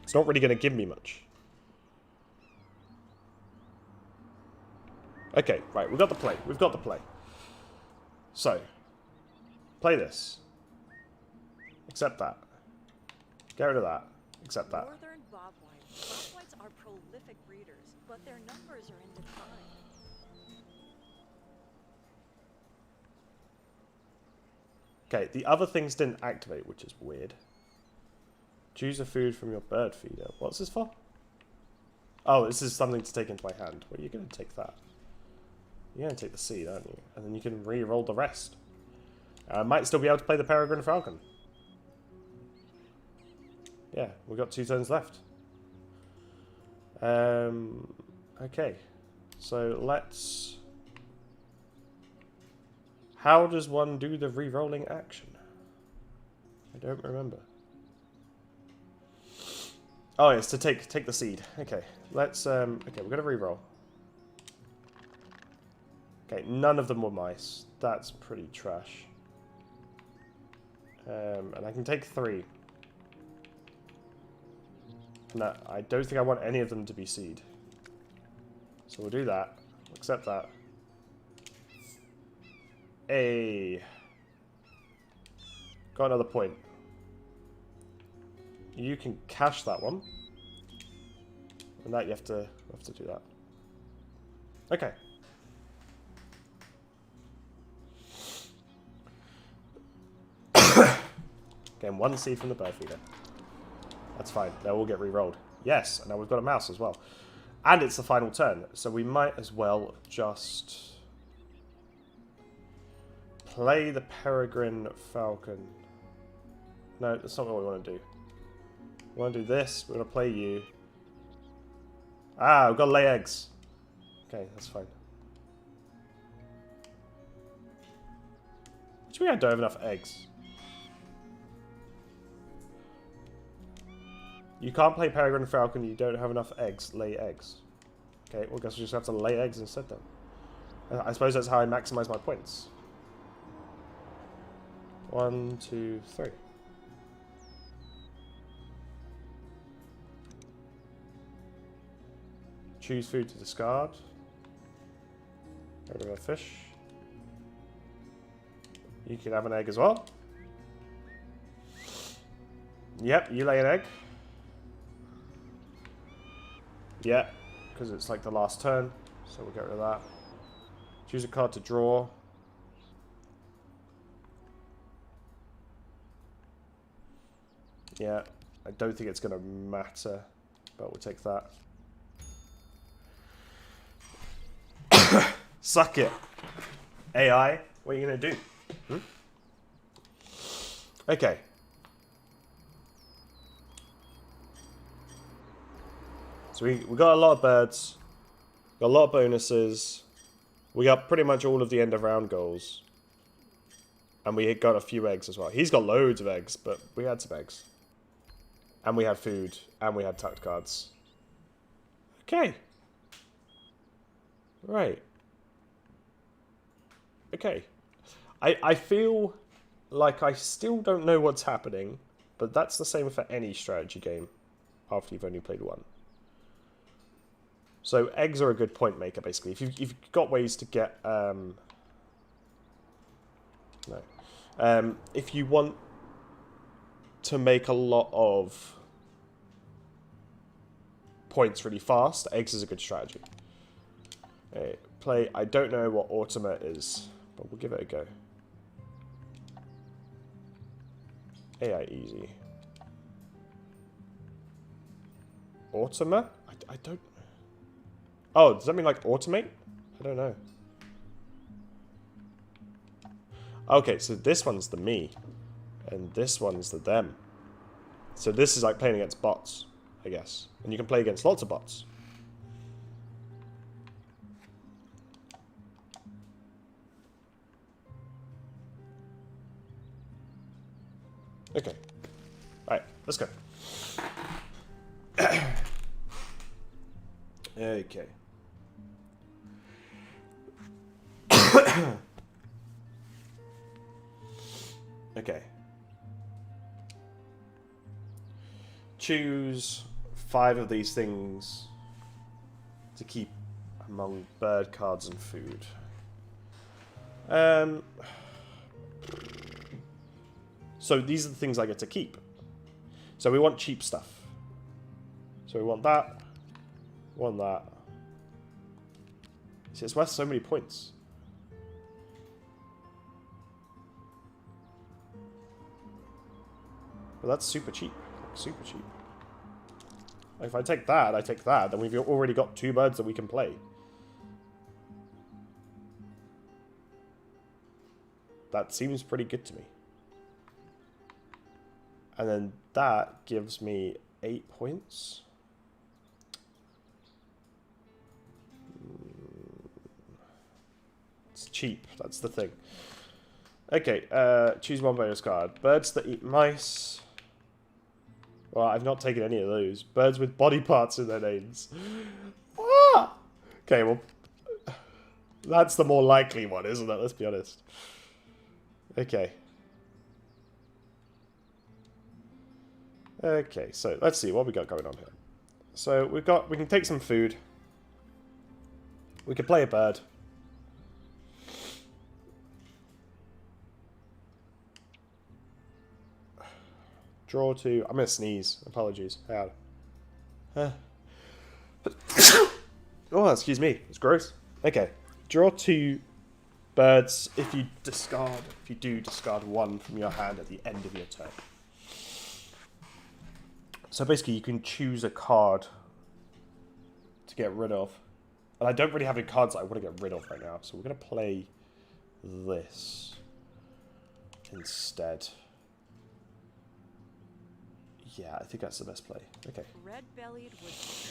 it's not really going to give me much. Okay, right, we've got the play. We've got the play. So, play this. Accept that. Get rid of that. Accept that. Northern bobwhite. Bobwhites are prolific breeders, but their numbers are in decline. Okay, the other things didn't activate, which is weird. Choose a food from your bird feeder. What's this for? Oh, this is something to take into my hand. Well, you're going to take that. You're going to take the seed, aren't you? And then you can re-roll the rest. I might still be able to play the Peregrine Falcon. Yeah, we've got 2 turns left. Okay. So let's... How does one do the re-rolling action? I don't remember. Oh, it's to take the seed. Okay, let's... okay, we're going to re-roll. Okay, none of them were mice. That's pretty trash. And I can take 3. No, I don't think I want any of them to be seed. So we'll do that. Accept that. Hey. Got another point. You can cash that one. And that you have to do that. Okay. Again, 1 seed from the bird feeder. That's fine. They'll all get re-rolled. Yes, and now we've got a mouse as well. And it's the final turn, so we might as well just play the Peregrine Falcon. No, that's not what we want to do. We want to do this. We're going to play you. Ah, we've got to lay eggs. Okay, that's fine. Which means I don't have enough eggs. You can't play Peregrine Falcon. You don't have enough eggs. Lay eggs. Okay, well, I guess we just have to lay eggs instead then. I suppose that's how I maximize my points. 1, 2, 3. Choose food to discard. Get rid of a fish. You can have an egg as well. Yep, you lay an egg. Yeah, because it's like the last turn, so we'll get rid of that. Choose a card to draw. Yeah, I don't think it's going to matter, but we'll take that. Suck it. AI, what are you going to do? Hmm? Okay. So we got a lot of birds. Got a lot of bonuses. We got pretty much all of the end of round goals. And we got a few eggs as well. He's got loads of eggs, but we had some eggs. And we had food. And we had tucked cards. Okay. Right. Okay. I feel like I still don't know what's happening, but that's the same for any strategy game after you've only played one. So eggs are a good point maker, basically. If you've got ways to get if you want to make a lot of points really fast, eggs is a good strategy. Play. I don't know what Ultimate is, but we'll give it a go. AI easy. Ultimate? I don't. Oh, does that mean like automate? I don't know. Okay, so this one's the me. And this one's the them. So this is like playing against bots, I guess. And you can play against lots of bots. Okay. Alright, let's go. Okay. Okay. Choose 5 of these things to keep among bird cards and food. So these are the things I get to keep. So we want cheap stuff. So we want that. Want that. See, it's worth so many points. But that's super cheap. Super cheap. Like if I take that, then we've already got 2 birds that we can play. That seems pretty good to me. And then that gives me 8 points. It's cheap, that's the thing. Okay, choose one bonus card. Birds that eat mice. Well, I've not taken any of those. Birds with body parts in their names. Ah! Okay, well, that's the more likely one, isn't it? Let's be honest. Okay. Okay, so let's see what we got going on here. So we can take some food. We can play a bird. Draw 2. I'm gonna sneeze. Apologies. Oh, excuse me. It's gross. Okay. Draw 2 birds if you do discard 1 from your hand at the end of your turn. So basically you can choose a card to get rid of. And I don't really have any cards that I want to get rid of right now. So we're going to play this instead. Yeah, I think that's the best play. Okay. Red-bellied woodpecker.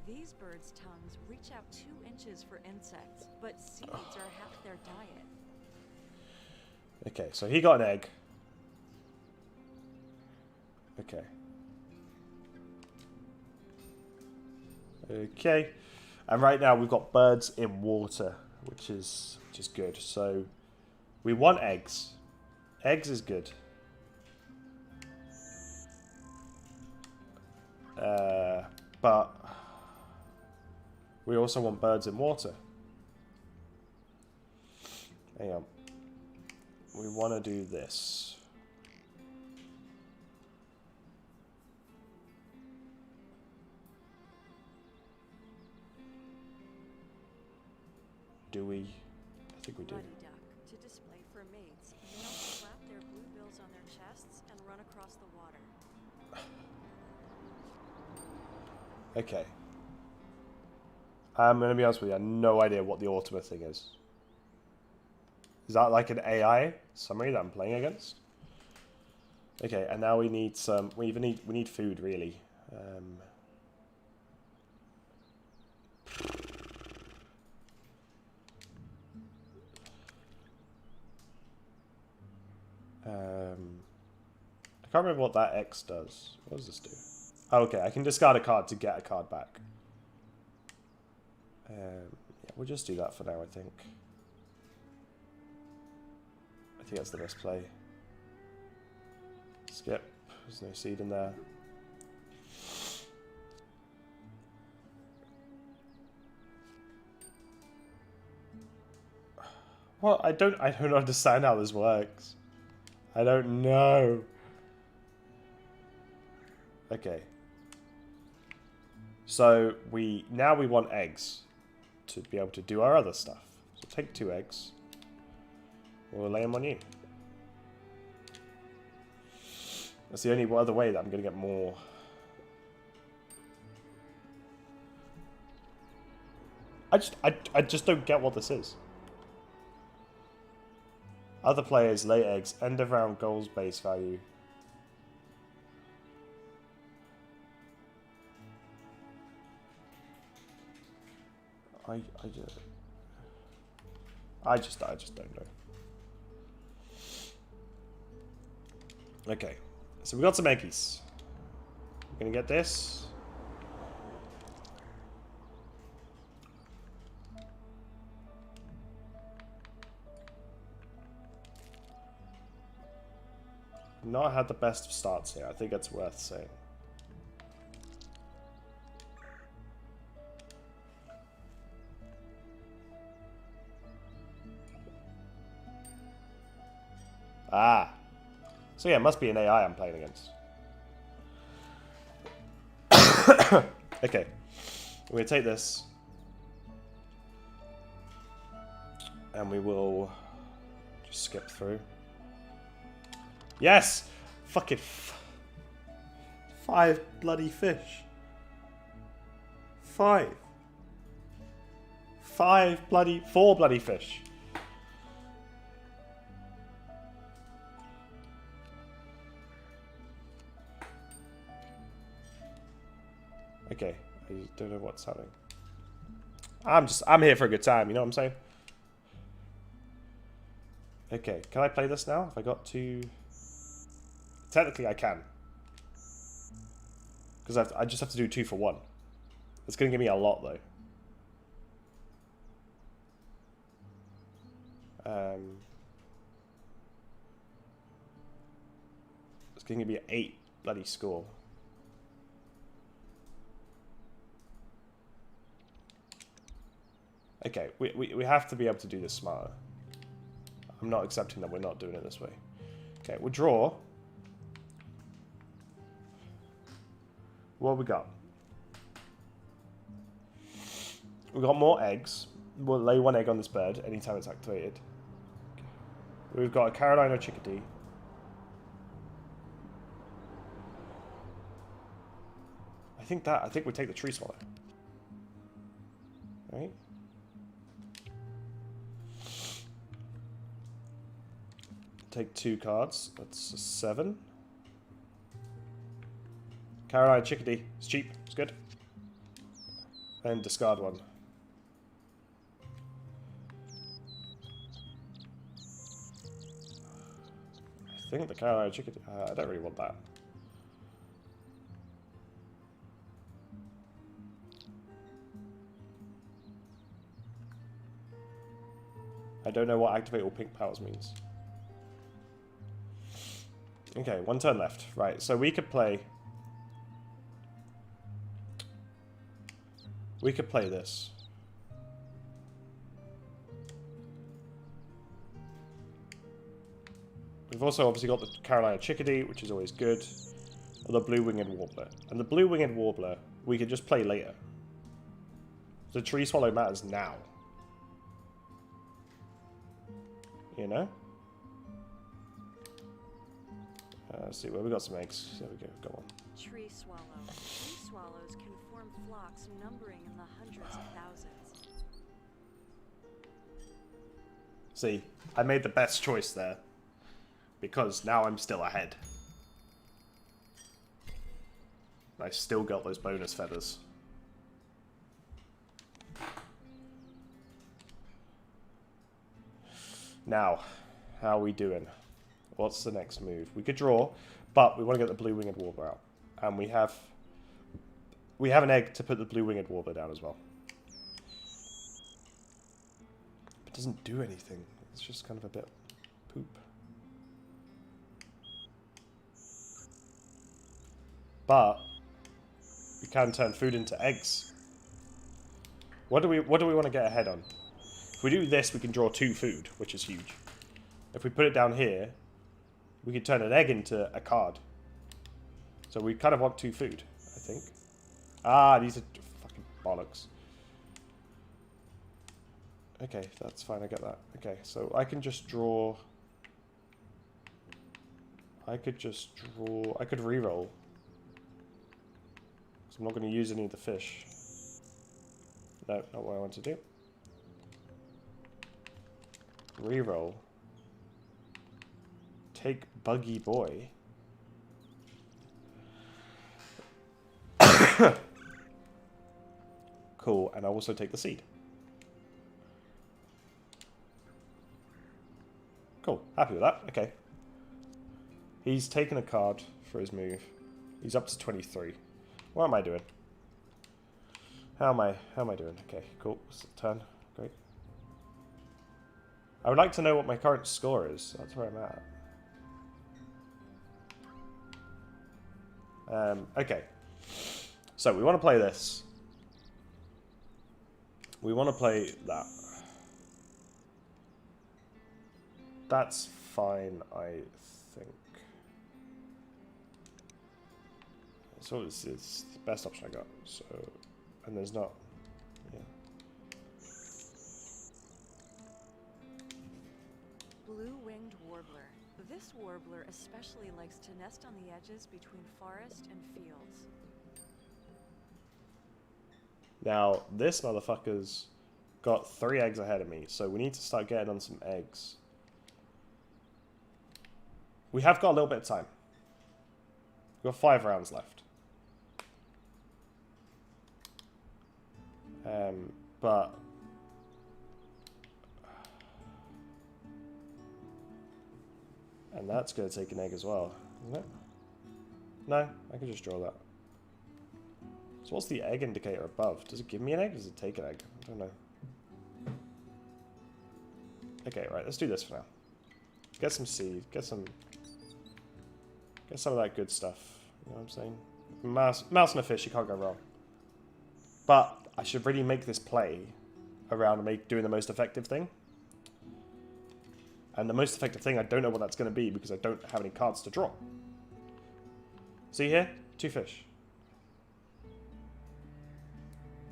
These birds' tongues reach out 2 inches for insects, but seeds are half their diet. Okay, so he got an egg. Okay. Okay. And right now we've got birds in water, which is good. So we want eggs. Eggs is good. But we also want birds in water. Hang on. We want to do this. Do we? I think we do. Ruddy duck to display for mates. Males flap their blue bills on their chests and run across the water. Okay. I'm going to be honest with you, I have no idea what the Ultima thing is. Is that like an AI summary that I'm playing against? Okay, and now we need some... We need food, really. I can't remember what that X does. What does this do? Oh, okay, I can discard a card to get a card back. Yeah, we'll just do that for now, I think. I think that's the best play. Skip. There's no seed in there. Well, I don't understand how this works. I don't know. Okay. So now we want eggs to be able to do our other stuff. So take 2 eggs. We'll lay them on you. That's the only other way that I'm going to get more. I just don't get what this is. Other players lay eggs. End of round goals base value. I just don't know. Okay, so we got some eggies. We're gonna get this. Not had the best of starts here. I think it's worth saying. Ah. So yeah, it must be an AI I'm playing against. Okay. We're going to take this. And we will just skip through. Yes! Fucking 5 bloody fish. 5. 4 bloody fish. Okay, I don't know what's happening. I'm here for a good time, you know what I'm saying? Okay, can I play this now? Have I got to... Technically I can. Because I just have to do 2 for 1. It's going to give me a lot though. It's going to give me an 8 bloody score. Okay, we have to be able to do this smarter. I'm not accepting that we're not doing it this way. Okay, we'll draw. What have we got? We've got more eggs. We'll lay 1 egg on this bird anytime it's activated. We've got a Carolina chickadee. I think we take the tree swallow. Right? Take 2 cards. That's a 7. Carolina chickadee. It's cheap. It's good. And discard 1. I think the Carolina chickadee. I don't really want that. I don't know what activate all pink powers means. Okay, 1 turn left. Right, so we could play... We could play this. We've also obviously got the Carolina Chickadee, which is always good. Or the Blue-Winged Warbler. And the Blue-Winged Warbler, we could just play later. The Tree Swallow matters now. You know? Let's see, where we got some eggs. There we go, go on. Tree swallow. Tree swallows can form flocks numbering in the hundreds of thousands. See, I made the best choice there. Because now I'm still ahead. I still got those bonus feathers. Now, how are we doing? What's the next move? We could draw, but we want to get the Blue-Winged Warbler out. And we have an egg to put the Blue-Winged Warbler down as well. It doesn't do anything. It's just kind of a bit poop. But we can turn food into eggs. What do we want to get ahead on? If we do this, we can draw 2 food, which is huge. If we put it down here, we can turn an egg into a card. So we kind of want 2 food, I think. Ah, these are fucking bollocks. Okay, that's fine, I get that. Okay, so I can just draw... I could reroll. I'm not going to use any of the fish. No, not what I want to do. Reroll. Take Buggy Boy. Cool, and I'll also take the seed. Cool, happy with that. Okay. He's taken a card for his move. He's up to 23. What am I doing? How am I doing? Okay, cool. It's a turn. Great. I would like to know what my current score is. That's where I'm at. Okay. So we want to play this. We want to play that. That's fine, I think. So it's the best option I got. So, and there's not, yeah. Blue-winged warbler. This warbler especially likes to nest on the edges between forest and fields. Now, this motherfucker's got 3 eggs ahead of me, so we need to start getting on some eggs. We have got a little bit of time. We've got 5 rounds left. But and that's going to take an egg as well, isn't it? No, I can just draw that. So what's the egg indicator above? Does it give me an egg? Does it take an egg? I don't know. Okay, right, let's do this for now. Get some seed, get some of that good stuff. You know what I'm saying? Mouse and a fish, you can't go wrong. But I should really make this play around doing the most effective thing. And the most effective thing, I don't know what that's going to be because I don't have any cards to draw. See here? 2 fish.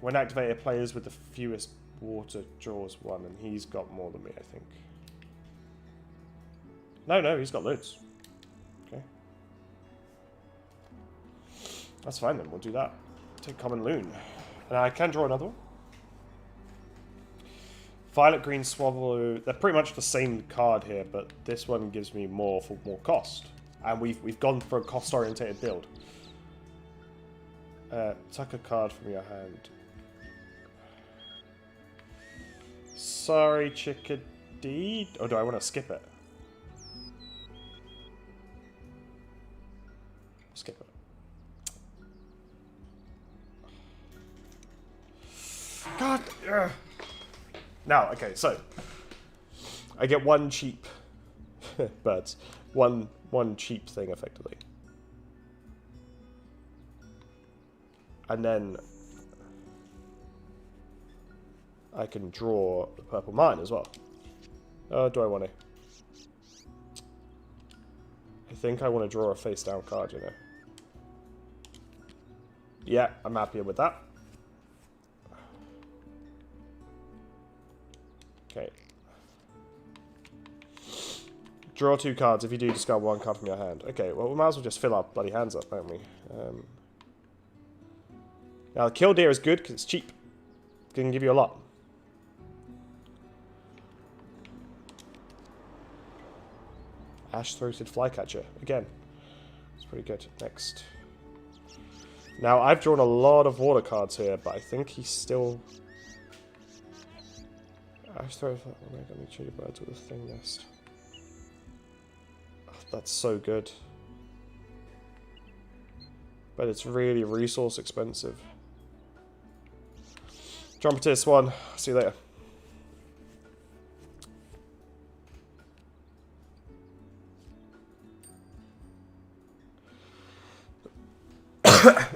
When activated, players with the fewest water draws 1, and he's got more than me, I think. No, he's got loads. Okay. That's fine then, we'll do that. Take Common Loon. And I can draw another one. Violet Green Swallow, they're pretty much the same card here, but this one gives me more for more cost. And we've gone for a cost-orientated build. Tuck a card from your hand. Sorry, Chickadee. Or do I want to skip it? Skip it. God. Now, okay, so I get one cheap birds. One cheap thing, effectively. And then I can draw the purple mine as well. Oh, do I want to? I think I want to draw a face-down card, you know. Yeah, I'm happier with that. Okay. Draw 2 cards. If you do, discard 1 card from your hand. Okay, well, we might as well just fill our bloody hands up, don't we? Now, the killdeer is good because it's cheap. It can give you a lot. Ash-throated flycatcher. Again, it's pretty good. Next. Now, I've drawn a lot of water cards here, but I think he's still... Ash-throated... Let me show you birds with a thing nest. Oh, that's so good. But it's really resource expensive. Trumpeter Swan. See you later.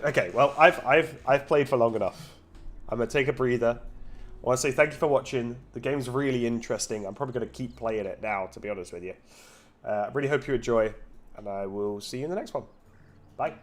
Okay, well, I've played for long enough. I'm gonna take a breather. I want to say thank you for watching. The game's really interesting. I'm probably gonna keep playing it now, to be honest with you. I really hope you enjoy, and I will see you in the next one. Bye.